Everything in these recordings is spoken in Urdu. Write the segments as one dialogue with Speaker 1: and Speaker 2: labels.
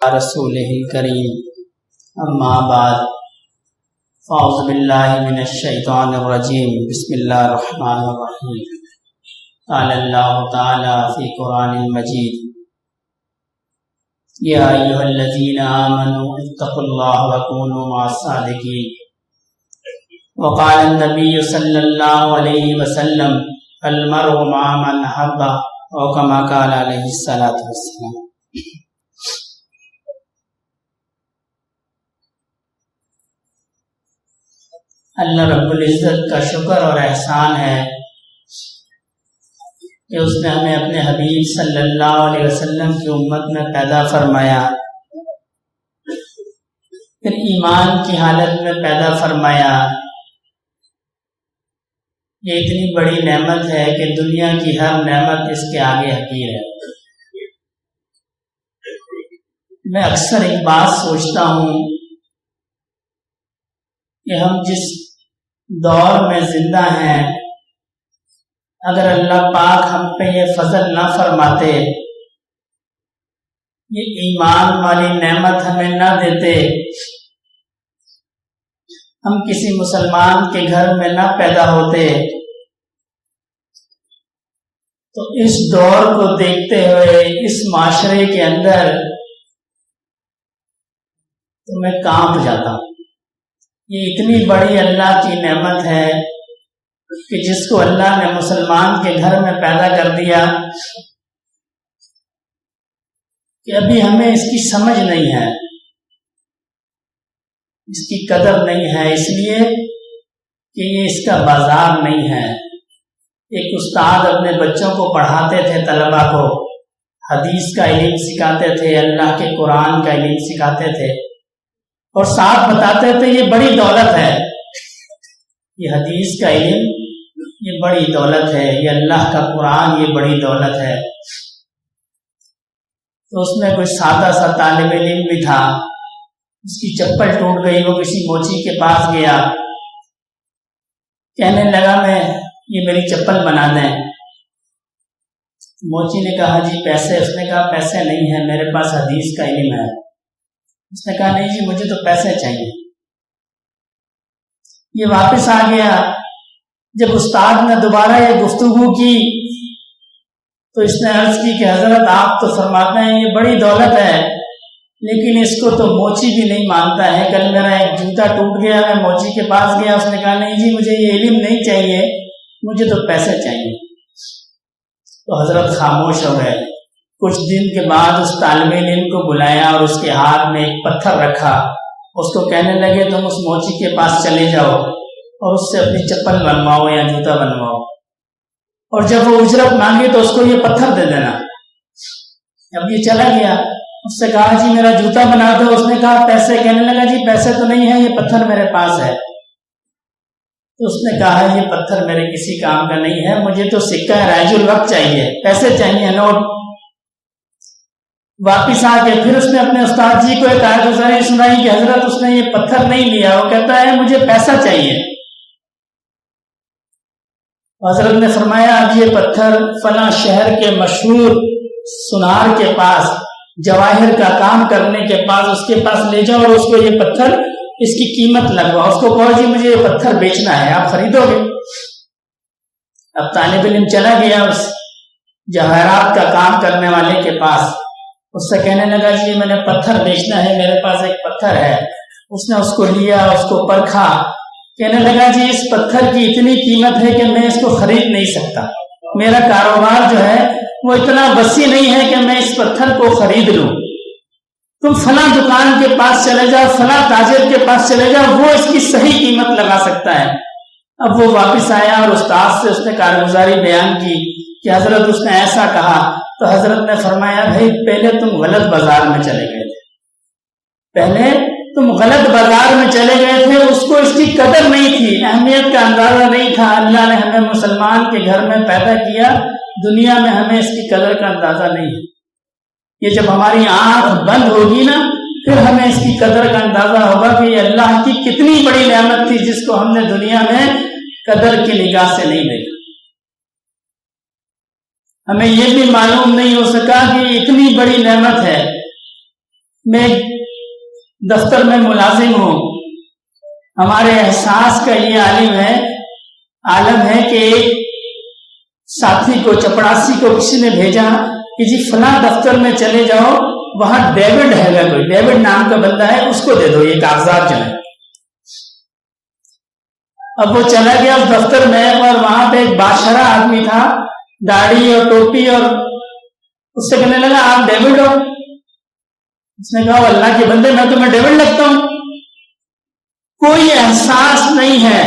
Speaker 1: رسوله الكريم اما بعد فاعوذ بالله من الشيطان الرجيم بسم الله الرحمن الرحيم قال الله تعالى في قرآن المجيد يا أيها الذين آمنوا اتقوا الله وكونوا مع الصادقين وقال النبي صلى الله عليه وسلم المرء مع من أحب او كما قال عليه الصلاة والسلام۔ اللہ رب العزت کا شکر اور احسان ہے کہ اس نے ہمیں اپنے حبیب صلی اللہ علیہ وسلم کی امت میں پیدا فرمایا، پھر ایمان کی حالت میں پیدا فرمایا۔ یہ اتنی بڑی نعمت ہے کہ دنیا کی ہر نعمت اس کے آگے حقیر ہے۔ میں اکثر ایک بات سوچتا ہوں کہ ہم جس دور میں زندہ ہیں، اگر اللہ پاک ہم پہ یہ فضل نہ فرماتے، یہ ایمان والی نعمت ہمیں نہ دیتے، ہم کسی مسلمان کے گھر میں نہ پیدا ہوتے، تو اس دور کو دیکھتے ہوئے اس معاشرے کے اندر تو میں کانپ جاتا ہوں۔ یہ اتنی بڑی اللہ کی نعمت ہے کہ جس کو اللہ نے مسلمان کے گھر میں پیدا کر دیا کہ ابھی ہمیں اس کی سمجھ نہیں ہے، اس کی قدر نہیں ہے، اس لیے کہ یہ اس کا بازار نہیں ہے۔ ایک استاد اپنے بچوں کو پڑھاتے تھے، طلباء کو حدیث کا علم سکھاتے تھے، اللہ کے قرآن کا علم سکھاتے تھے، اور ساتھ بتاتے تھے یہ بڑی دولت ہے، یہ حدیث کا علم یہ بڑی دولت ہے، یہ اللہ کا قرآن یہ بڑی دولت ہے۔ تو اس میں کوئی سادہ سا طالب علم بھی تھا، اس کی چپل ٹوٹ گئی، وہ کسی موچی کے پاس گیا، کہنے لگا میں یہ میری چپل بنا دیں۔ موچی نے کہا جی پیسے؟ اس نے کہا پیسے نہیں ہیں، میرے پاس حدیث کا علم ہے۔ اس نے کہا نہیں جی مجھے تو پیسے چاہیے۔ یہ واپس آ گیا۔ جب استاد نے دوبارہ یہ گفتگو کی تو اس نے عرض کی کہ حضرت آپ تو فرماتے ہیں یہ بڑی دولت ہے، لیکن اس کو تو موچی بھی نہیں مانتا ہے۔ کل میرا ایک جوتا ٹوٹ گیا، میں موچی کے پاس گیا، اس نے کہا نہیں جی مجھے یہ علم نہیں چاہیے، مجھے تو پیسے چاہیے۔ تو حضرت خاموش ہو گئے۔ کچھ دن کے بعد اس طالب علم کو بلایا اور اس کے ہاتھ میں ایک پتھر رکھا، اس کو کہنے لگے تم اس موچی کے پاس چلے جاؤ اور اس سے اپنی چپل بنواؤ یا جوتا بنواؤ، اور جب وہ اجرت مانگے تو اس کو یہ پتھر دے دینا۔ اب یہ چلا گیا، اس سے کہا جی میرا جوتا بنا دو، اس نے کہا پیسے؟ کہنے لگا جی پیسے تو نہیں ہے، یہ پتھر میرے پاس ہے۔ تو اس نے کہا یہ پتھر میرے کسی کام کا نہیں ہے، مجھے تو سکہ رائج الوقت چاہیے، پیسے چاہیے، نوٹ۔ واپس آ کے پھر اس نے اپنے استاد جی کو ایک آیت گزاری سنائی کہ حضرت اس نے یہ پتھر نہیں لیا، وہ کہتا ہے مجھے پیسہ چاہیے۔ حضرت نے فرمایا اب یہ پتھر فلاں شہر کے مشہور سنار کے پاس، جواہر کا کام کرنے کے پاس، اس کے پاس لے جاؤ اور اس کو یہ پتھر اس کی قیمت لگواؤ، اس کو کہو جی مجھے یہ پتھر بیچنا ہے، آپ خریدو گے؟ اب طالب علم چلا گیا اس جواہرات کا کام کرنے والے کے پاس، اس سے کہنے لگا جی میں نے پتھر بیچنا ہے، میرے پاس ایک پتھر ہے۔ اس نے اس کو لیا، اس کو پرکھا، کہنے لگا جی اس پتھر کی اتنی قیمت ہے کہ میں اس کو خرید نہیں سکتا، میرا کاروبار جو ہے وہ اتنا وسیع نہیں ہے کہ میں اس پتھر کو خرید لوں، تم فلاں دکان کے پاس چلے جاؤ، فلاں تاجر کے پاس چلے جاؤ، وہ اس کی صحیح قیمت لگا سکتا ہے۔ اب وہ واپس آیا اور استاد سے اس نے کارگزاری بیان کی کہ حضرت اس نے ایسا کہا۔ تو حضرت نے فرمایا بھائی پہلے تم غلط بازار میں چلے گئے تھے، پہلے تم غلط بازار میں چلے گئے تھے، اس کو اس کی قدر نہیں تھی، اہمیت کا اندازہ نہیں تھا۔ اللہ نے ہمیں مسلمان کے گھر میں پیدا کیا، دنیا میں ہمیں اس کی قدر کا اندازہ نہیں ہے۔ یہ جب ہماری آنکھ بند ہوگی نا پھر ہمیں اس کی قدر کا اندازہ ہوگا کہ یہ اللہ کی کتنی بڑی نعمت تھی جس کو ہم نے دنیا میں قدر کی نگاہ سے نہیں دیکھا۔ ہمیں یہ بھی معلوم نہیں ہو سکا کہ اتنی بڑی نعمت ہے میں دفتر میں ملازم ہوں، ہمارے احساس کا یہ عالم ہے کہ ایک ساتھی کو، چپڑاسی کو کسی نے بھیجا کہ جی فلاں دفتر میں چلے جاؤ، وہاں ڈیوڈ ہے گا، کوئی ڈیوڈ نام کا بندہ ہے، اس کو دے دو یہ کاغذات جو ہے۔ اب وہ چلا گیا اس دفتر میں، اور وہاں پہ ایک بادشاہ آدمی تھا، داڑھی اور ٹوپی، اور اس سے کہنے لگا آپ ڈیوڈ ہو؟ اس نے کہا اللہ کے بندے میں تمہیں ڈیوڈ لگتا ہوں؟ کوئی احساس نہیں ہے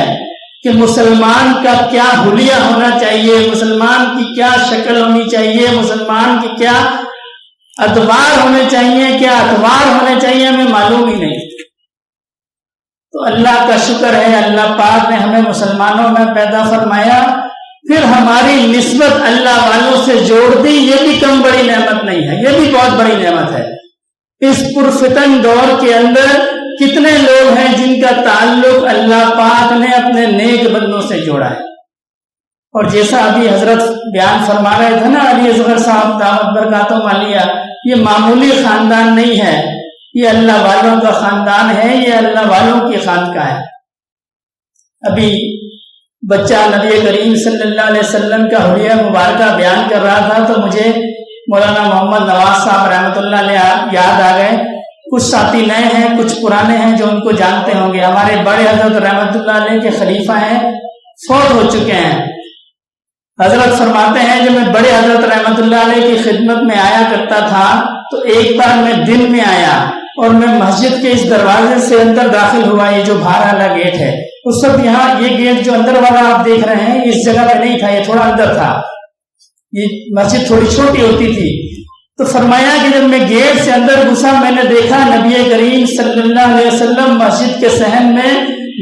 Speaker 1: کہ مسلمان کا کیا حلیہ ہونا چاہیے، مسلمان کی کیا شکل ہونی چاہیے، مسلمان کی کیا ادوار ہونے چاہیے، کیا اطوار ہونے چاہیے، ہمیں معلوم ہی نہیں۔ تو اللہ کا شکر ہے، اللہ پاک نے ہمیں مسلمانوں میں پیدا فرمایا، پھر ہماری نسبت اللہ والوں سے جوڑ دی، یہ بھی کم بڑی نعمت نہیں ہے، یہ بھی بہت بڑی نعمت ہے۔ اس پرفتن دور کے اندر کتنے لوگ ہیں جن کا تعلق اللہ پاک نے اپنے نیک بندوں سے جوڑا ہے۔ اور جیسا ابھی حضرت بیان فرما رہے تھے نا علی اصغر صاحب دعوت برکاتہم عالیہ، یہ معمولی خاندان نہیں ہے، یہ اللہ والوں کا خاندان ہے، یہ اللہ والوں کی خانقاہ ہے۔ ابھی بچہ نبی کریم صلی اللہ علیہ وسلم کا حلیہ مبارکہ بیان کر رہا تھا تو مجھے مولانا محمد نواز صاحب رحمۃ اللہ علیہ یاد آ گئے۔ کچھ ساتھی نئے ہیں، کچھ پرانے ہیں جو ان کو جانتے ہوں گے۔ ہمارے بڑے حضرت رحمۃ اللہ علیہ کے خلیفہ ہیں، فوت ہو چکے ہیں۔ حضرت فرماتے ہیں جب میں بڑے حضرت رحمۃ اللہ علیہ کی خدمت میں آیا کرتا تھا تو ایک بار میں دن میں آیا اور میں مسجد کے اس دروازے سے اندر داخل ہوا، یہ جو باہر والا گیٹ ہے، اس وقت یہاں یہ گیٹ جو اندر والا آپ دیکھ رہے ہیں اس جگہ پہ نہیں تھا، یہ تھوڑا اندر تھا، یہ مسجد تھوڑی چھوٹی ہوتی تھی۔ تو فرمایا کہ جب میں گیٹ سے اندر گھسا میں نے دیکھا نبی کریم صلی اللہ علیہ وسلم مسجد کے صحن میں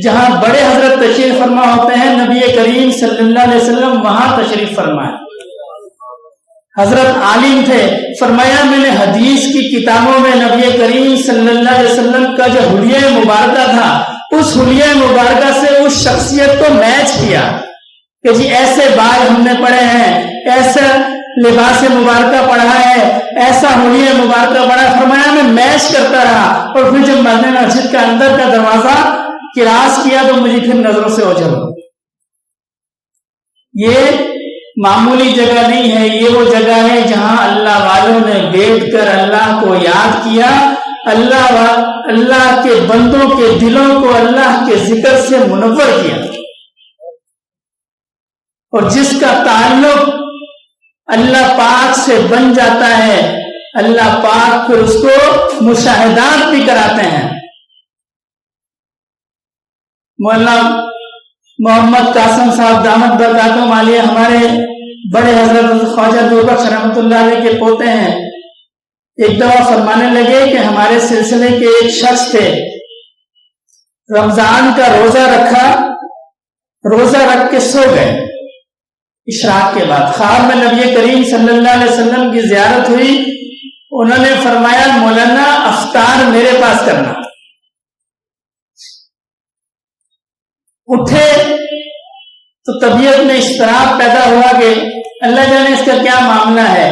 Speaker 1: جہاں بڑے حضرت تشریف فرما ہوتے ہیں، نبی کریم صلی اللہ علیہ وسلم وہاں تشریف فرمائے۔ حضرت عالم تھے، فرمایا میں نے حدیث کی کتابوں میں نبی کریم صلی اللہ علیہ وسلم کا جو حلیہ مبارکہ تھا اس حلیہ مبارکہ سے اس شخصیت کو میچ کیا کہ جی ایسے بال ہم نے پڑھے ہیں، ایسا لباس مبارکہ پڑھا ہے، ایسا حلیہ مبارکہ پڑھا ہے۔ فرمایا میں میچ کرتا رہا، اور پھر جب میں نے مسجد کا اندر کا دروازہ کراس کیا تو مجھے پھر نظروں سے اوجھل ہو۔ یہ معمولی جگہ نہیں ہے، یہ وہ جگہ ہے جہاں اللہ والوں نے بیٹھ کر اللہ کو یاد کیا، اللہ کے بندوں کے دلوں کو اللہ کے ذکر سے منور کیا، اور جس کا تعلق اللہ پاک سے بن جاتا ہے اللہ پاک پھر اس کو مشاہدات بھی کراتے ہیں۔ مولانا محمد قاسم صاحب دامت برکاتہم عالیہ ہمارے بڑے حضرت خواجہ دوبخش رحمۃ اللہ علیہ کے پوتے ہیں، ایک دفعہ فرمانے لگے کہ ہمارے سلسلے کے ایک شخص تھے، رمضان کا روزہ رکھا، روزہ رکھ کے سو گئے، اشراق کے بعد خواب میں نبی کریم صلی اللہ علیہ وسلم کی زیارت ہوئی، انہوں نے فرمایا مولانا افطار میرے پاس کرنا۔ اٹھے تو طبیعت میں اضطراب پیدا ہوا کہ اللہ جانے اس کا کیا معاملہ ہے۔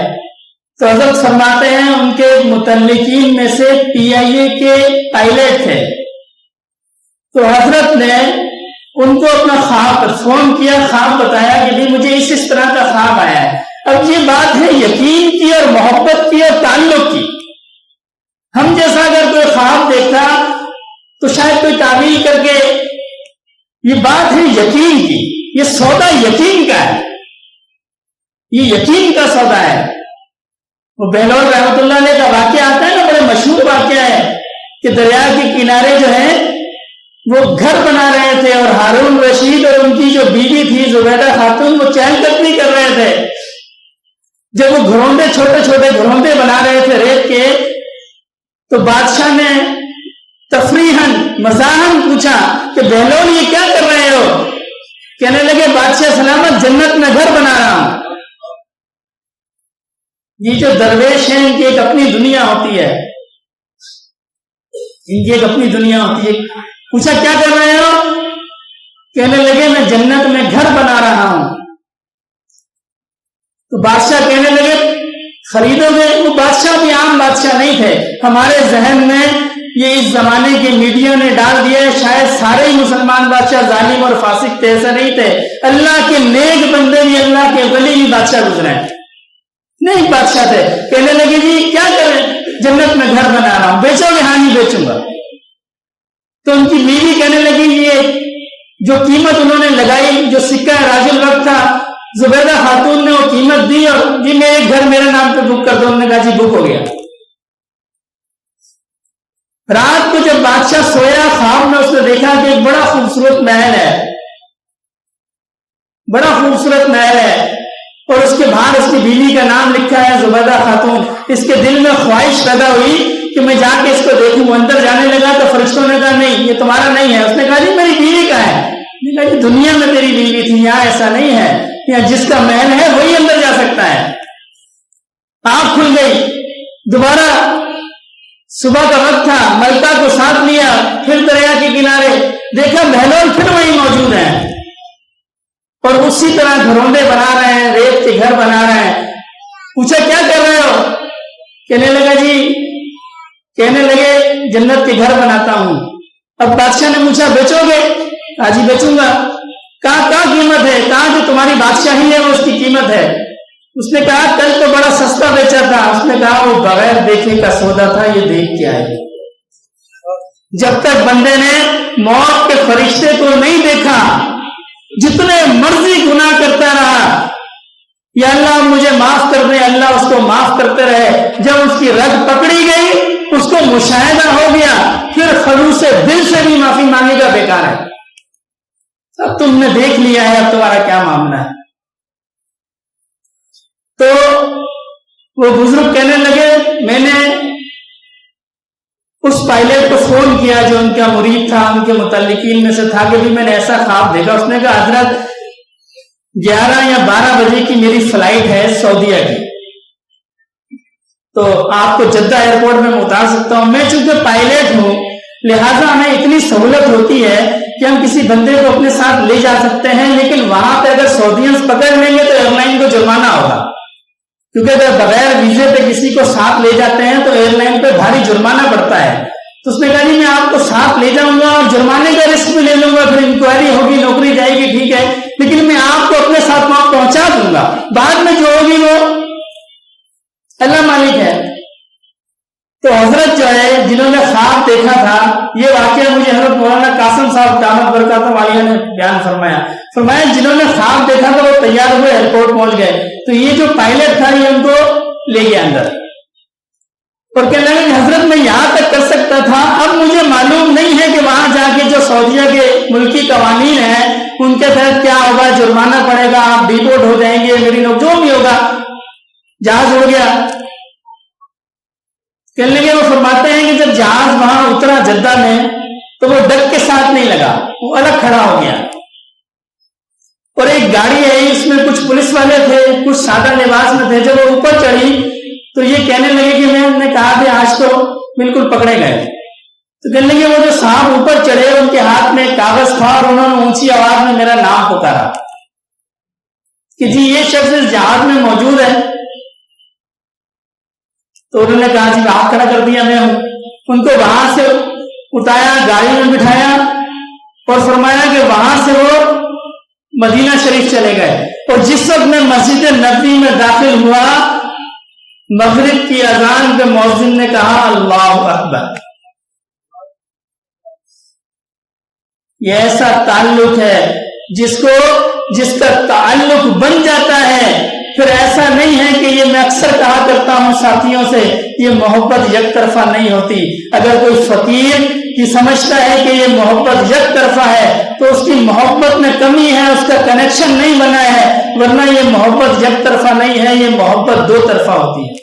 Speaker 1: تو حضرت فرماتے ہیں ان کے متعلقین میں سے PIA کے پائلٹ تھے، تو حضرت نے ان کو اپنا خواب فون کیا، خواب بتایا کہ بھی مجھے اس طرح کا خواب آیا ہے۔ اب یہ بات ہے یقین کی اور محبت کی اور تعلق کی۔ ہم جیسا اگر کوئی خواب دیکھتا تو شاید کوئی تعویل کر کے، یہ بات ہے یقین کی، یہ سودا یقین کا ہے، یہ یقین کا سودا ہے۔ وہ بہلول رحمۃ اللہ علیہ کا واقعہ آتا ہے نا، بڑے مشہور واقعہ ہے کہ دریا کے کنارے جو ہے وہ گھر بنا رہے تھے، اور ہارون رشید اور ان کی جو بیوی تھی زبیدہ خاتون وہ چہل قدمی کر رہے تھے۔ جب وہ گھروندے چھوٹے چھوٹے گھروندے بنا رہے تھے ریت کے، تو بادشاہ نے تفریحاً مزاحاً پوچھا کہ بہلول یہ کیا کر رہے ہو؟ کہنے لگے بادشاہ سلامت جنت میں گھر بنا رہا ہوں۔ یہ جو درویش ہیں ان کی ایک اپنی دنیا ہوتی ہے، ان کی ایک اپنی دنیا ہوتی ہے۔ پوچھا کیا کر رہے ہو؟ کہنے لگے میں جنت میں گھر بنا رہا ہوں۔ تو بادشاہ کہنے لگے خریدو گے. وہ بادشاہ بھی عام بادشاہ نہیں تھے. ہمارے ذہن میں یہ اس زمانے کے میڈیا نے ڈال دیا ہے شاید سارے ہی مسلمان بادشاہ ظالم اور فاسق تھے. ایسا نہیں تھے. اللہ کے نیک بندے بھی، اللہ کے ولی بھی بادشاہ گزرے ہیں. نیک بادشاہ تھے. کہنے لگے جی کیا کریں، جنت میں گھر بنا رہا ہوں، بیچو گے؟ ہاں نہیں بیچوں گا. تو ان کی بیوی کہنے لگی یہ جو قیمت انہوں نے لگائی، جو سکہ راج الوقت تھا، زبیدہ خاتون نے وہ قیمت دی اور جی میں ایک گھر میرے نام پہ بک کر دو. انہوں نے کہا جی بک ہو گیا. رات کو جب بادشاہ سویا، خواب میں اس نے دیکھا کہ ایک بڑا خوبصورت محل ہے، بڑا خوبصورت محل ہے، اور اس کے باہر اس کی بیوی کا نام لکھا ہے زبیدہ خاتون. اس کے دل میں خواہش پیدا ہوئی کہ میں جا کے اس کو دیکھوں. وہ اندر جانے لگا تو فرشتوں نے کہا نہیں یہ تمہارا نہیں ہے. اس نے کہا جی میری بیوی کا ہے. میں نے کہا جی دنیا میں تیری بیوی تھی، یہاں ایسا نہیں ہے، یہاں جس کا محل ہے وہی اندر جا سکتا ہے. آنکھ کھل گئی. دوبارہ صبح کا وقت تھا، ملکہ کو ساتھ لیا، پھر دریا کے کنارے دیکھا بہلول پھر وہی موجود ہیں اور اسی طرح گھروندے بنا رہے ہیں، ریت کے گھر بنا رہے ہیں. پوچھا کیا کر رہے ہو؟ کہنے لگے جنت کے گھر بناتا ہوں. اب بادشاہ نے پوچھا بیچو گے؟ کہا جی بیچوں گا. کہاں قیمت ہے؟ کہاں جو تمہاری بادشاہی ہے وہ اس کی قیمت ہے. اس نے کہا کل تو بڑا سستا بیچا تھا. اس نے کہا وہ بغیر دیکھے کا سودا تھا، یہ دیکھ کے آئے. جب تک بندے نے موت کے فرشتے کو نہیں دیکھا، جتنے مرضی گناہ کرتا رہا، یا اللہ مجھے معاف کر دے، اللہ اس کو معاف کرتے رہے. جب اس کی رگ پکڑی گئی، اس کو مشاہدہ ہو گیا، پھر خلوص دل سے بھی معافی مانگے گا بیکار ہے. اب تم نے دیکھ لیا ہے، اب تمہارا کیا معاملہ ہے؟ تو وہ بزرگ کہنے لگے میں نے اس پائلٹ کو فون کیا جو ان کا مرید تھا، ان کے متعلقین میں سے تھا، کہ بھی میں نے ایسا خواب دیکھا. اس نے کہا حضرت 11 یا 12 بجے کی میری فلائٹ ہے سعودیہ کی، تو آپ کو جدہ ایئرپورٹ میں اتار سکتا ہوں. میں چونکہ پائلٹ ہوں لہذا ہمیں اتنی سہولت ہوتی ہے کہ ہم کسی بندے کو اپنے ساتھ لے جا سکتے ہیں، لیکن وہاں پہ اگر سعودیئنس پکڑ لیں گے تو ایئر لائن کو جرمانہ ہوگا، کیونکہ اگر بغیر ویزے پہ کسی کو ساتھ لے جاتے ہیں تو ایئر لائن پہ بھاری جرمانہ پڑتا ہے. تو اس نے کہا جی میں آپ کو ساتھ لے جاؤں گا اور جرمانے کا رسک بھی لے لوں گا، پھر انکوائری ہوگی، نوکری جائے گی، ٹھیک ہے، لیکن میں آپ کو اپنے ساتھ وہاں پہنچا دوں گا، بعد میں جو ہوگی وہ اللہ مالک ہے. تو حضرت جو ہے جنہوں نے خواب دیکھا تھا، یہ واقعہ مجھے حضرت مولانا قاسم صاحب دامت برکاتہ عالیہ نے بیان فرمایا جنہوں نے خواب دیکھا تھا وہ تیار ہوئے ایئرپورٹ پہنچ گئے. تو یہ جو پائلٹ تھا یہ ان کو لے گیا اندر اور کہنے لگا کہ حضرت میں یہاں تک کر سکتا تھا، اب مجھے معلوم نہیں ہے کہ وہاں جا کے جو سعودیہ کے ملکی قوانین ہیں ان کے تحت کیا ہوگا، جرمانہ پڑے گا، آپ ڈیپورٹ ہو جائیں گے، میری جو بھی ہوگا. جہاز اڑ گیا. کہنے لگے وہ فرماتے ہیں کہ جب جہاز وہاں اترا جدہ میں تو وہ ڈک کے ساتھ نہیں لگا، وہ الگ کھڑا ہو گیا. اور ایک گاڑی آئی، اس میں کچھ پولیس والے تھے، کچھ سادہ لباس میں تھے. جب وہ اوپر چڑھی تو یہ کہنے لگے کہ میں نے کہا کہ آج تو بالکل پکڑے گئے. تو کہنے لگے وہ جو صاحب اوپر چڑھے ان کے ہاتھ میں کاغذ تھا اور انہوں نے اونچی آواز میں میرا نام پکارا کہ جی یہ شخص اس جہاز میں موجود ہے. تو انہوں نے کہا جی ہاتھ کھڑا کر دیا میں ہوں. ان کو وہاں سے اٹھایا، گاڑی میں بٹھایا اور فرمایا کہ وہاں سے وہ مدینہ شریف چلے گئے. اور جس وقت میں مسجد نبوی میں داخل ہوا، مغرب کی اذان پہ مؤذن نے کہا اللہ اکبر. یہ ایسا تعلق ہے جس کا تعلق بن جاتا ہے، پھر ایسا نہیں ہے کہ یہ میں اکثر کہا کرتا ہوں ساتھیوں سے، یہ محبت یک طرفہ نہیں ہوتی. اگر کوئی فقیر کی سمجھتا ہے کہ یہ محبت یک طرفہ ہے تو اس کی محبت میں کمی ہے، اس کا کنیکشن نہیں بنا ہے، ورنہ یہ محبت یک طرفہ نہیں ہے، یہ محبت دو طرفہ ہوتی ہے.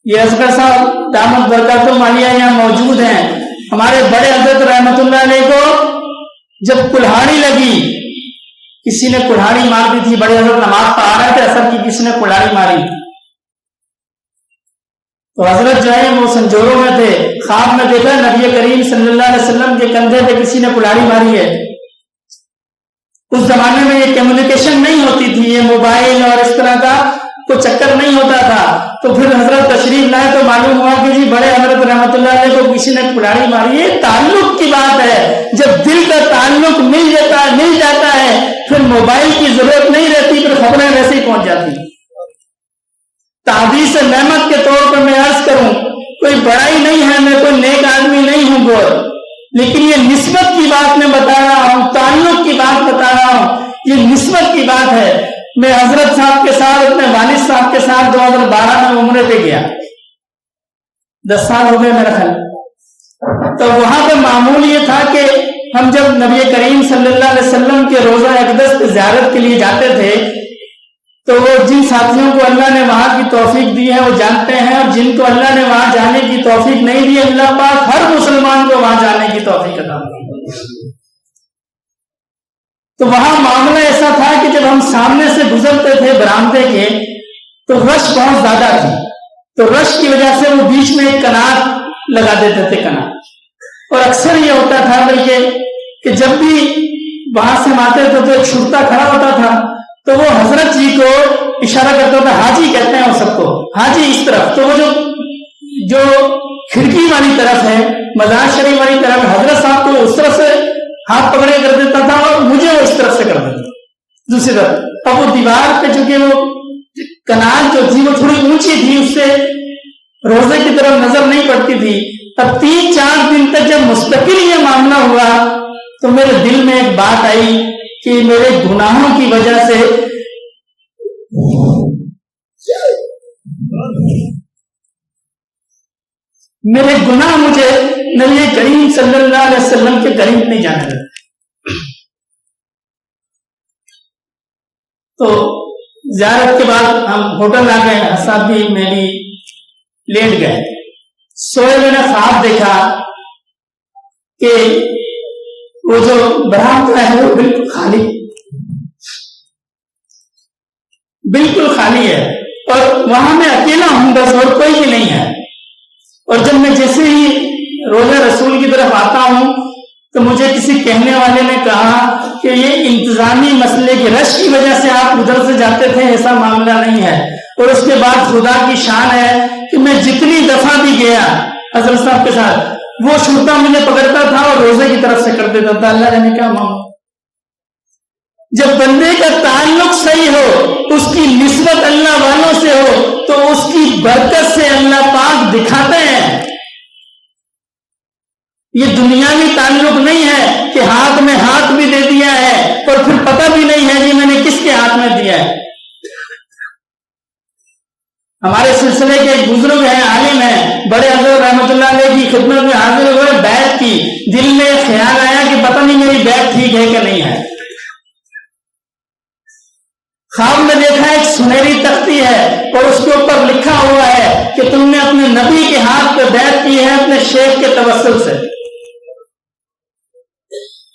Speaker 1: یہ اصغر صاحب دامت برکاتہ عالیہ یہاں موجود ہیں. ہمارے بڑے حضرت رحمت اللہ علیہ کو جب کلہاڑی لگی، کسی نے کلہاڑی مار دی تھی، بڑے حضرت نماز پڑھا رہے تھے، اثر کی کسی نے کلہاڑی ماری، تو حضرت جو ہے وہ سنجوروں میں تھے. خواب میں دیکھا نبی کریم صلی اللہ علیہ وسلم کے کندھے پہ کسی نے کلہاڑی ماری ہے. اس زمانے میں یہ کمیونیکیشن نہیں ہوتی تھی، یہ موبائل اور اس طرح کا کوئی چکر نہیں ہوتا تھا. تو پھر حضرت تشریف لائے تو معلوم ہوا کہ جی بڑے حضرت رحمۃ اللہ علیہ کو کسی نے کھلاڑی ماری. یہ تعلق کی بات ہے. جب دل کا تعلق مل جاتا ہے پھر موبائل کی ضرورت نہیں رہتی، پھر خبریں ویسے ہی پہنچ جاتی. تعویذ نعمت کے طور پر میں عرض کروں، کوئی بڑائی نہیں ہے، میں کوئی نیک آدمی نہیں ہوں گور، لیکن یہ نسبت کی بات میں بتا رہا ہوں، تعلق کی بات بتا رہا ہوں. یہ نسبت کی بات ہے. میں حضرت صاحب کے ساتھ، اپنے والد صاحب کے ساتھ 2012 میں عمرے پہ گیا، 10 سال ہو گئے میرا خیال. تو وہاں پہ معمول یہ تھا کہ ہم جب نبی کریم صلی اللہ علیہ وسلم کے روزہ اقدس کی زیارت کے لیے جاتے تھے تو وہ جن ساتھیوں کو اللہ نے وہاں کی توفیق دی ہے وہ جانتے ہیں، اور جن کو اللہ نے وہاں جانے کی توفیق نہیں دی، اللہ پاک ہر مسلمان کو وہاں جانے کی توفیق عطا فرمائے. تو وہاں معاملہ ایسا تھا کہ جب ہم سامنے سے گزرتے تھے برآمدے کے تو رش بہت زیادہ تھی. تو رش کی وجہ سے وہ بیچ میں ایک کنار لگا دیتے تھے، کنار. اور اکثر یہ ہوتا تھا بلکہ کہ جب بھی وہاں سے ہم آتے تھے تو ایک شرطا کھڑا ہوتا تھا تو وہ حضرت جی کو اشارہ کرتا تھا. حاجی کہتے ہیں وہ سب کو، حاجی اس طرف. تو وہ جو کھڑکی والی طرف ہے، مزار شریف والی طرف، حضرت صاحب کو اس طرف سے ہاتھ پکڑے کر دیتا تھا اور مجھے وہ اس طرف سے کر دیتا تھا دوسری طرف. اب وہ دیوار پہ چونکہ وہ کنار جو تھی وہ تھوڑی اونچی تھی، اس سے روزے کی طرف نظر نہیں پڑتی تھی. اب 3-4 دن تک جب مستقل یہ معاملہ ہوا تو میرے دل میں ایک بات آئی کہ میرے گناہوں کی وجہ سے میرے گناہ مجھے نبی کریم صلی اللہ علیہ وسلم کے قریب نہیں جانے دیتے. تو زیارت کے بعد ہم ہوٹل آ گئے، حساب بھی میں بھی لیٹ گئے. سوئے میں نے خواب دیکھا کہ وہ جو برآمدہ ہے وہ بالکل خالی ہے اور وہاں میں اکیلا ہوں بس، اور کوئی بھی نہیں ہے. اور جب میں جیسے ہی روزہ رسول کی طرف آتا ہوں تو مجھے کسی کہنے والے نے کہا کہ یہ انتظامی مسئلے کی رش کی وجہ سے آپ ادھر سے جاتے تھے، ایسا معاملہ نہیں ہے. اور اس کے بعد خدا کی شان ہے کہ میں جتنی دفعہ بھی گیا حضرت صاحب کے ساتھ وہ شرطا مجھے پکڑتا تھا اور روزے کی طرف سے کر دیتا تھا. اللہ نے کیا معاملہ. جب بندے کا تعلق صحیح ہو، اس کی نسبت اللہ والوں سے ہو تو اس کی برکت سے اللہ پاک دکھاتے ہیں. یہ دنیاوی تعلق نہیں ہے کہ ہاتھ میں ہاتھ بھی دے دیا ہے اور پھر پتہ بھی نہیں ہے جی میں نے کس کے ہاتھ میں دیا ہے. ہمارے سلسلے کے ایک بزرگ ہیں، عالم ہیں، بڑے حضرت رحمۃ اللہ علیہ کی خدمت میں حاضر ہوئے، بیعت کی. دل میں خیال آیا کہ پتہ نہیں میری بیعت ٹھیک ہے کہ نہیں ہے. خواب میں دیکھا ایک سنہری تختی ہے اور اس کے اوپر لکھا ہوا ہے کہ تم نے اپنے نبی کے ہاتھ پہ بیعت کی ہے اپنے شیخ کے توسل سے.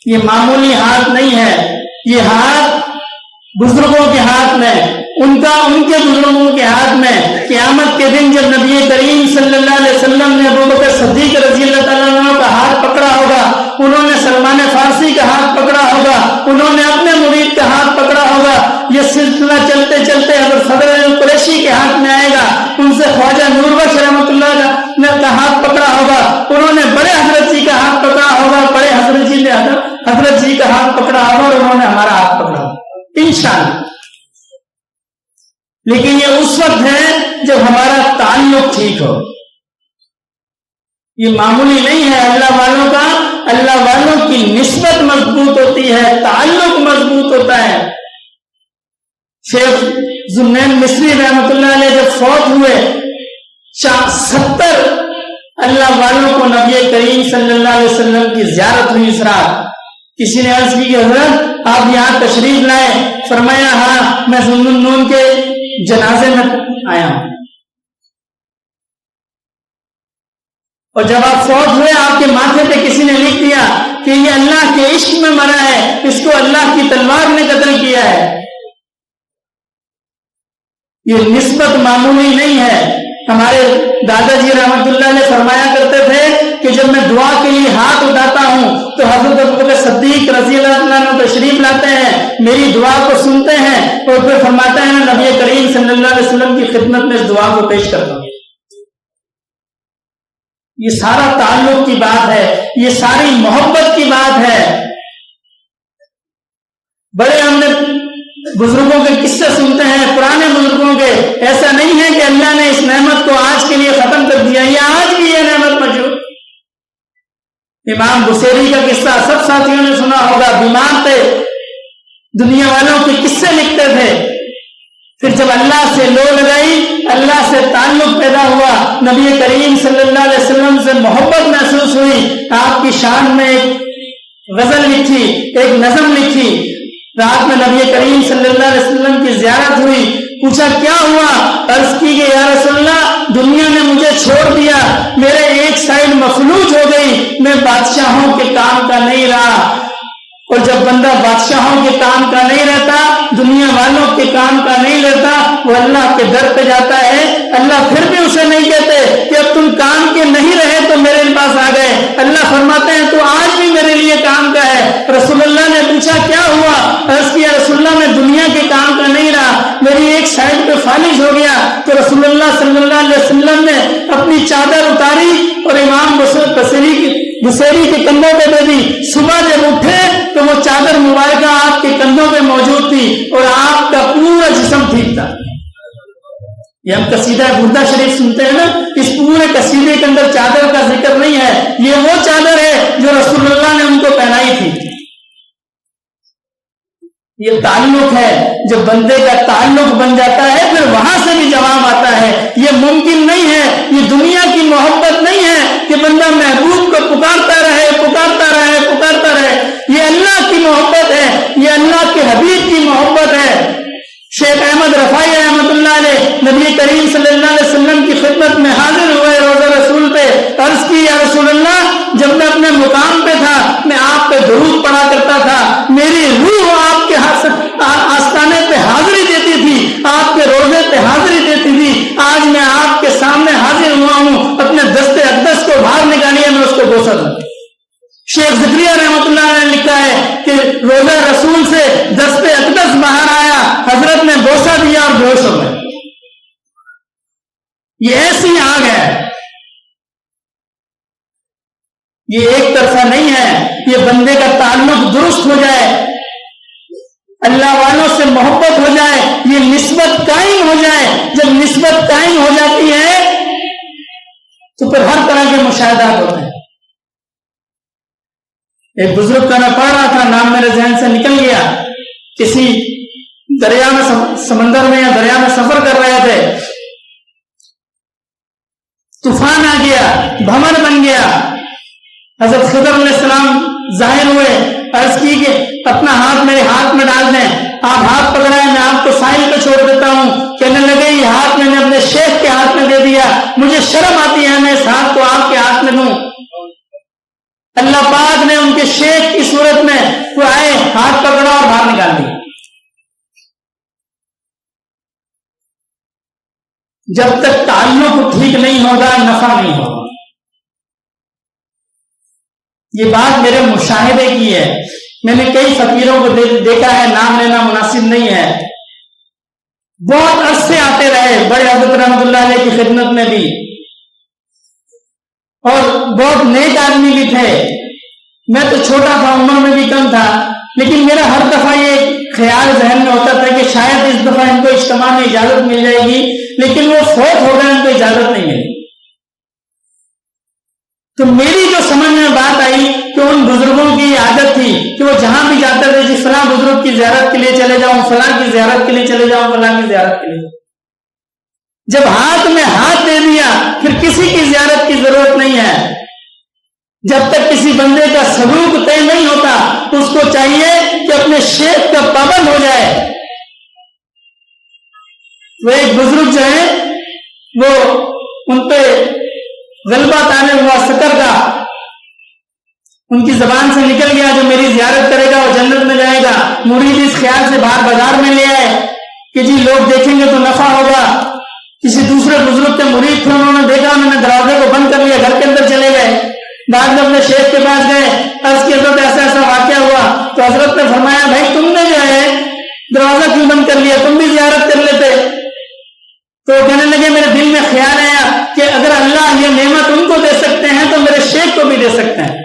Speaker 1: یہ معمولی ہاتھ نہیں ہے، یہ ہاتھ بزرگوں کے ہاتھ میں، ان کے بزرگوں کے ہاتھ میں. قیامت کے دن جب نبی کریم صلی اللہ علیہ وسلم نے ابوبکر صدیق رضی اللہ تعالیٰ عنہ کا ہاتھ پکڑا ہوگا، انہوں نے سلمان فارسی کا ہاتھ پکڑا ہوگا، انہوں نے اپنے مرید کا ہاتھ پکڑا ہوگا. یہ سلسلہ چلتے چلتے حضرت صدر قریشی کے ہاتھ میں آئے گا، ان سے خواجہ نور بخش رحمۃ اللہ کا ہاتھ پکڑا ہوگا، انہوں نے بڑے حضرت جی کا ہاتھ پکڑا ہوگا، بڑے حضرت جی نے حضرت جی کا ہاتھ پکڑا ہوگا اور انہوں نے ہمارا ہاتھ پکڑا ہوگا انشاءاللہ. لیکن یہ اس وقت ہے جب ہمارا تعلق ٹھیک ہو. یہ معمولی نہیں ہے. اللہ والوں کا، اللہ والوں کی نسبت مضبوط ہوتی ہے، تعلق مضبوط ہوتا ہے. شیخ ذوالنین مصری رحمۃ اللہ علیہ جب فوت ہوئے 70 اللہ والوں کو نبی کریم صلی اللہ علیہ وسلم کی زیارت ہوئی اس رات. کسی نے عرض کی کہ حضرت آپ یہاں تشریف لائے؟ فرمایا ہاں میں ذوالنون کے جنازے میں آیا ہوں. اور جب آپ فوت ہوئے آپ کے ماتھے پہ کسی نے لکھ دیا کہ یہ اللہ کے عشق میں مرا ہے، اس کو اللہ کی تلوار نے قتل کیا ہے. یہ نسبت معمولی نہیں ہے. ہمارے دادا جی رحمت اللہ علیہ فرمایا کرتے تھے کہ جب میں دعا کے لیے ہاتھ اٹھاتا ہوں تو حضرت ابوبکر صدیق رضی اللہ عنہ تشریف لاتے ہیں، میری دعا کو سنتے ہیں اور پھر فرماتے ہیں میں نبی کریم صلی اللہ علیہ وسلم کی خدمت میں اس دعا کو پیش کرتا ہوں۔ یہ سارا تعلق کی بات ہے، یہ ساری محبت کی بات ہے۔ بڑے ہم نے بزرگوں کے قصے سنتے ہیں، پرانے بزرگوں کے، ایسا نہیں ہے کہ اللہ نے اس نعمت کو آج کے لیے ختم کر دیا، یہ آج بھی یہ نعمت موجود۔ امام بصیری کا قصہ سب ساتھیوں نے سنا ہوگا، بیمار تھے، دنیا والوں کے قصے لکھتے تھے، پھر جب اللہ سے لو لگائی، اللہ سے تعلق پیدا ہوا، نبی کریم صلی اللہ علیہ وسلم سے محبت محسوس ہوئی، آپ کی شان میں ایک غزل لکھی، ایک نظم لکھی۔ رات میں نبی کریم صلی اللہ علیہ وسلم کی زیارت ہوئی، پوچھا کیا ہوا؟ عرض کی کہ یا رسول اللہ دنیا نے مجھے چھوڑ دیا، میرے ایک سائڈ مفلوج ہو گئی، میں بادشاہوں کے کام کا نہیں رہا۔ اور جب بندہ بادشاہوں کے کام کا نہیں رہتا، دنیا والوں کے کام کا نہیں رہتا، وہ اللہ کے در پہ جاتا ہے، اللہ پھر بھی اسے نہیں کہتے کہ اب تم کام کے نہیں رہے تو میرے پاس آ گئے، اللہ فرماتے ہیں تو آج بھی میرے لیے کام کا ہے۔ رسول اللہ نے پوچھا کیا ہوا؟ عرض کیا رسول اللہ میں دنیا کے کام کا نہیں رہا، میری ایک سائڈ پہ فالج ہو گیا، تو رسول اللہ صلی اللہ علیہ وسلم نے اپنی چادر اتاری اور امام بصیری کے کندھوں پہ دے دی۔ صبح جب اٹھے تو وہ چادر مبارکہ آپ کے کندھوں پہ موجود تھی اور آپ کا پورا جسم ٹھیک تھا۔ یہ ہم قصیدہ بردہ شریف سنتے ہیں نا، اس پورے قصیدے کے اندر چادر کا ذکر نہیں ہے، یہ وہ چادر ہے جو رسول اللہ نے ان کو پہنائی تھی۔ یہ تعلق ہے، جب بندے کا تعلق بن جاتا ہے پھر وہاں سے بھی جواب آتا ہے۔ یہ ممکن نہیں ہے، یہ دنیا کی محبت نہیں ہے کہ بندہ محبوب کو پکارتا رہے پکارتا رہے پکارتا رہے، یہ اللہ کی محبت ہے، یہ اللہ کے حبیب کی محبت ہے۔ شیخ احمد رفاعی رحمۃ اللہ علیہ نبی کریم صلی اللہ علیہ وسلم کی خدمت میں حاضر ہوئے روضہ رسول پہ، عرض کی یا رسول اللہ جب میں اپنے مقام پہ تھا میں آپ پہ درود پڑھا کرتا تھا، میری روح آپ کے آستانے پہ حاضری دیتی تھی، آپ کے روزے پہ حاضری دیتی تھی، آج میں آپ کے سامنے حاضر ہوا ہوں، اپنے دست اقدس کو باہر نکالیے میں اس کو بوسہ دوں۔ شیخ زکریا رحمۃ اللہ نے لکھا ہے کہ روزہ رسول سے دست اقدس باہر آیا، حضرت نے بوسہ دیا اور بے ہوش ہو گئے۔ یہ ایسی آگ ہے، یہ ایک طرفہ نہیں ہے، یہ بندے کا تعلق درست ہو جائے، اللہ والوں سے محبت ہو جائے، یہ نسبت قائم ہو جائے۔ جب نسبت قائم ہو جاتی ہے تو پھر ہر طرح کے مشاہدات ہوتے ہیں۔ ایک بزرگ کا میں پڑھ رہا تھا، نام میرے ذہن سے نکل گیا، کسی دریا میں سمندر میں یا دریا میں سفر کر رہے تھے، طوفان آ گیا، بھمر بن گیا، حضرت خضر علیہ السلام ظاہر ہوئے، عرض کی کہ اپنا ہاتھ میرے ہاتھ میں ڈال دیں، آپ ہاتھ پکڑائیں میں آپ کو ساحل پہ چھوڑ دیتا ہوں۔ کہنے لگے یہ ہاتھ میں نے اپنے شیخ کے ہاتھ میں دے دیا، مجھے شرم آتی ہے میں اس ہاتھ کو آپ کے ہاتھ میں دوں۔ اللہ پاک نے ان کے شیخ کی صورت میں وہ آئے، ہاتھ پکڑا اور باہر نکال دیا۔ جب تک تعلق ٹھیک نہیں ہوگا نفع نہیں ہوگا۔ یہ بات میرے مشاہدے کی ہے، میں نے کئی فقیروں کو دیکھا ہے، نام لینا مناسب نہیں ہے، بہت عرصے آتے رہے، بڑے حضرت رحمۃ اللہ علیہ کی خدمت میں بھی، اور بہت نیک آدمی بھی تھے۔ میں تو چھوٹا تھا، عمر میں بھی کم تھا، لیکن میرا ہر دفعہ یہ خیال ذہن میں ہوتا تھا کہ شاید اس دفعہ ان کو اجتماع میں اجازت مل جائے گی، لیکن وہ فوت ہو گئے، ان کو اجازت نہیں ملی۔ تو میری جو سمجھ میں بات آئی کہ ان بزرگوں کی عادت تھی کہ وہ جہاں بھی جاتے تھے جی فلاں بزرگ کی زیارت کے لیے چلے جاؤں، فلاں کی زیارت کے لیے چلے جاؤں، فلاں کی زیارت کے لیے۔ جب ہاتھ میں ہاتھ دے دیا پھر کسی کی زیارت کی ضرورت نہیں ہے۔ جب تک کسی بندے کا سلوک طے نہیں ہوتا اس کو چاہیے کہ اپنے شیخ کا پابند ہو جائے۔ وہ ایک بزرگ جو ہے وہ ان پہ غلبہ طالب ہوا سکر کا، ان کی زبان سے نکل گیا جو میری زیارت کرے گا وہ جنت میں جائے گا۔ مرید اس خیال سے باہر بازار میں لے آئے کہ جی لوگ دیکھیں گے تو نفع ہوگا۔ کسی دوسرے بزرگ کے مرید تھے، انہوں نے دیکھا، انہوں نے دروازے کو بند کر لیا، گھر کے اندر چلے گئے۔ بعد میں اپنے شیخ کے پاس گئے، عرض کی حضرت ایسا ایسا واقعہ تو حضرت نے فرمایا بھائی تم نے جو ہے دروازہ کیوں بند کر لیا, تم بھی زیارت کر لیتے. تو کہنے لگے میرے دل میں خیال آیا کہ اگر اللہ یہ نعمت ان کو دے سکتے ہیں تو میرے شیخ کو بھی دے سکتے ہیں.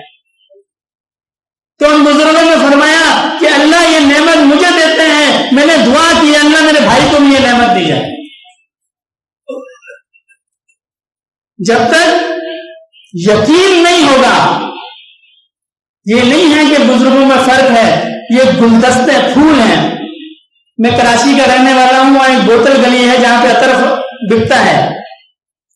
Speaker 1: تو ان بزرگوں نے فرمایا کہ اللہ یہ نعمت مجھے دیتے ہیں, میں نے دعا کی اللہ میرے بھائی کو بھی یہ نعمت دی جائے. جب تک یقین نہیں ہوگا, یہ نہیں ہے کہ بزرگوں میں فرق ہے, یہ گلدستے پھول ہیں. میں کراچی کا رہنے والا ہوں, وہاں ایک بوتل گلی ہے جہاں پہ عطر بکتا ہے.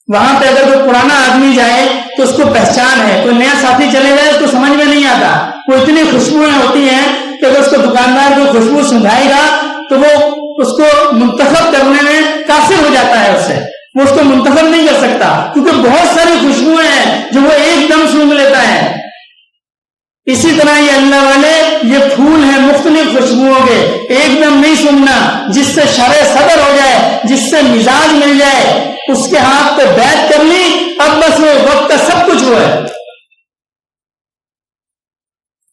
Speaker 1: وہاں پہ اگر کوئی پرانا آدمی جائے تو اس کو پہچان ہے, کوئی نیا ساتھی چلے جائے اس کو سمجھ میں نہیں آتا. وہ اتنی خوشبوئیں ہوتی ہیں کہ اگر اس کو دکاندار کو خوشبو سنگھائے گا تو وہ اس کو منتخب کرنے میں قاصر ہو جاتا ہے, اس سے وہ اس کو منتخب نہیں کر سکتا, کیونکہ بہت ساری خوشبوئیں ہیں جو وہ ایک دم سونگھ لیتا ہے. اسی طرح یہ اللہ والے یہ پھول ہیں مختلف خوشبوؤں کے, ایک دم نہیں سونگھنا. جس سے شرع صدر ہو جائے, جس سے مزاج مل جائے, اس کے ہاتھ پہ بیعت کر لی, اب بس وہ وقت کا سب کچھ وہ ہے,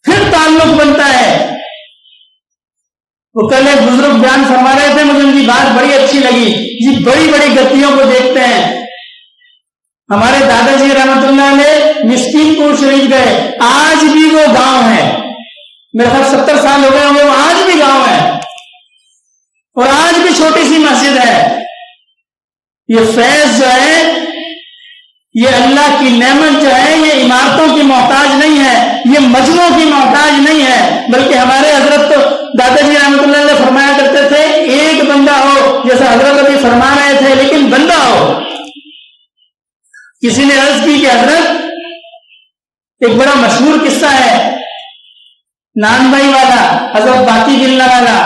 Speaker 1: پھر تعلق بنتا ہے. وہ کل ایک بزرگ بیان فرما رہے تھے, مجھے ان کی بات بڑی اچھی لگی. یہ بڑی بڑی گتیوں کو دیکھتے ہیں. ہمارے دادا جی رحمت اللہ علیہ مسکین پور شریف گئے, آج بھی وہ گاؤں ہے, میرے خیال 70 سال ہو گئے ہوں گے, وہ آج بھی گاؤں ہے اور آج بھی چھوٹی سی مسجد ہے. یہ فیض جو ہے, یہ اللہ کی نعمت جو ہے, یہ عمارتوں کی محتاج نہیں ہے, یہ مجموعوں کی محتاج نہیں ہے, بلکہ ہمارے حضرت دادا جی رحمت اللہ علیہ فرمایا کرتے تھے ایک بندہ ہو, جیسا حضرت ابھی فرما رہے تھے, لیکن بندہ ہو. کسی نے عرض کی کہ حضرت ایک بڑا مشہور قصہ ہے نان بھائی والا, حضرت باقی بلّہ والا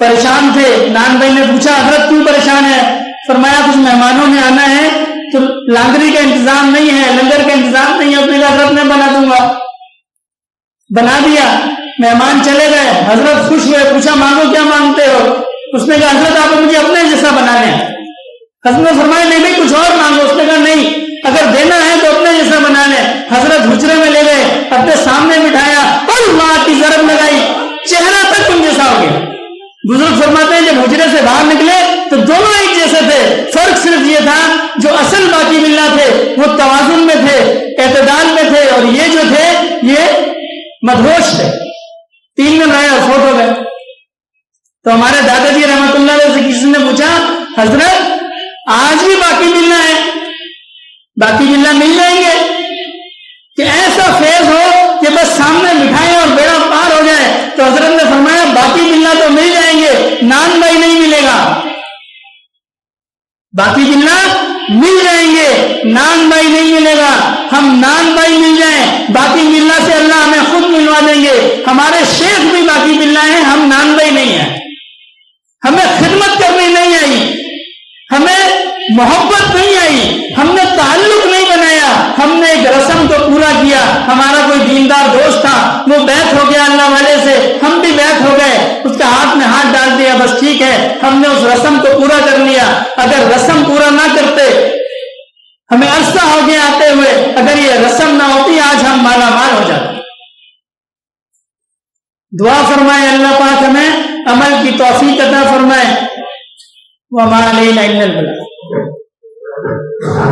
Speaker 1: پریشان تھے. نان بھائی نے پوچھا حضرت کیوں پریشان ہے؟ فرمایا کچھ مہمانوں نے آنا ہے تو لانگری کا انتظام نہیں ہے, لنگر کا انتظام نہیں ہے. اس نے کہا حضرت میں بنا دوں گا, بنا دیا. مہمان چلے گئے, حضرت خوش ہوئے, پوچھا مانگو کیا مانگتے ہو؟ اس نے کہا حضرت آپ مجھے اپنے جیسا بنا لیں. حضرت نے فرمایا نہیں بھائی کچھ اور مانگو. اس نے کہا نہیں, اگر دینا ہے تو اپنے جیسا بنا لیں. حضرت حجرے میں لے گئے, اپنے سامنے بٹھایا, اللہ کی ضرب لگائی, چہرہ تک تم جیسا ہو گیا. بزرگ فرماتے ہیں جب حجرے سے باہر نکلے تو دونوں ایک جیسے تھے, فرق صرف یہ تھا جو اصل باقی بلّہ تھے وہ توازن میں تھے, اعتدال میں تھے, اور یہ جو تھے یہ مدہوش تھے. 3 دن رہے اور فوت ہو گئے. تو ہمارے دادا جی رحمت اللہ علیہ سے کسی نے پوچھا حضرت آج بھی باقی بلّہ ہے, باقی بلّہ مل جائیں گے کہ ایسا فیض ہو کہ بس سامنے بٹھائیں اور بیڑا پار ہو جائے؟ تو حضرت نے فرمایا باقی بلّہ تو مل جائیں گے, نان بھائی نہیں ملے گا. باقی بلّہ مل جائیں گے, نان بھائی نہیں ملے گا. ہم نان بھائی مل جائیں, باقی بلّہ سے اللہ ہمیں خود ملوا دیں گے. ہمارے شیخ بھی باقی بلّہ ہیں, ہم نان بھائی نہیں ہیں. ہمیں خدمت کرنی نہیں آئی, ہمیں محبت نہیں آئی, ہم نے تعلق نہیں بنایا, ہم نے ایک رسم کو پورا کیا. ہمارا کوئی دیندار دوست تھا, وہ بیعت ہو گیا اللہ والے سے, ہم بھی بیعت ہو گئے, اس کا ہاتھ میں ہاتھ ڈال دیا, بس ٹھیک ہے, ہم نے اس رسم کو پورا کر لیا. اگر رسم پورا نہ کرتے, ہمیں عرصہ ہو گیا آتے ہوئے, اگر یہ رسم نہ ہوتی آج ہم مالا مال ہو جاتے. دعا فرمائے اللہ پاک ہمیں عمل کی توفیق عطا فرمائے. وَمَا عَلَيْنَا إِلَّا الْبَلَاغُ.